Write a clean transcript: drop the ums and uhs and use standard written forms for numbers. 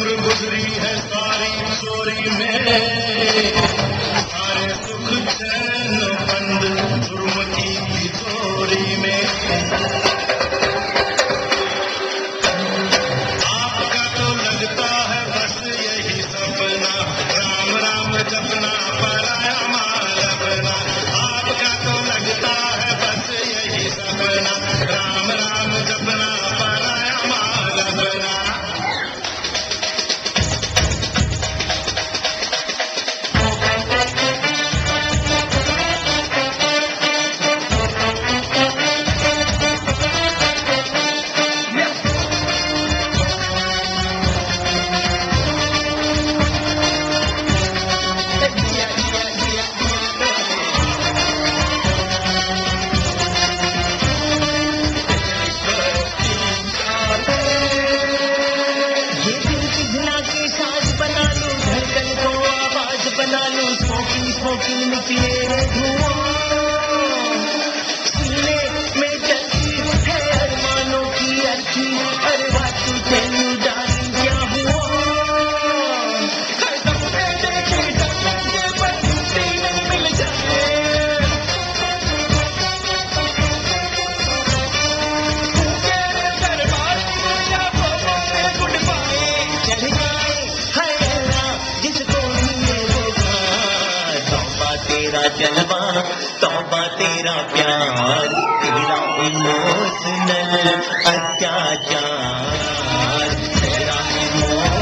उम्र गुजरी है सारी चोरी में, सारे सुख चैन बंद जुर्म की चोरी में। आपका तो लगता है बस यही सपना, राम राम जपना पराया माल अपना। आपका तो लगता है बस यही सपना, राम राम जपना पराया माल अपना। स्मोकिंग निकले धुआं, सीने में जलती है अरमानों की अर्थी। अरे बात तेलू डाली क्या हुआ, हर दम पे देखे डरते बनते न मिल जाए। तेरे दरबार या बाबा में गुड बाय चल जाए। हाय अल्लाह जिसको मिले तेरा जलवा, तौबा तेरा प्यार, तेरा इमोशनल अत्याचार, तेरा इमोशनल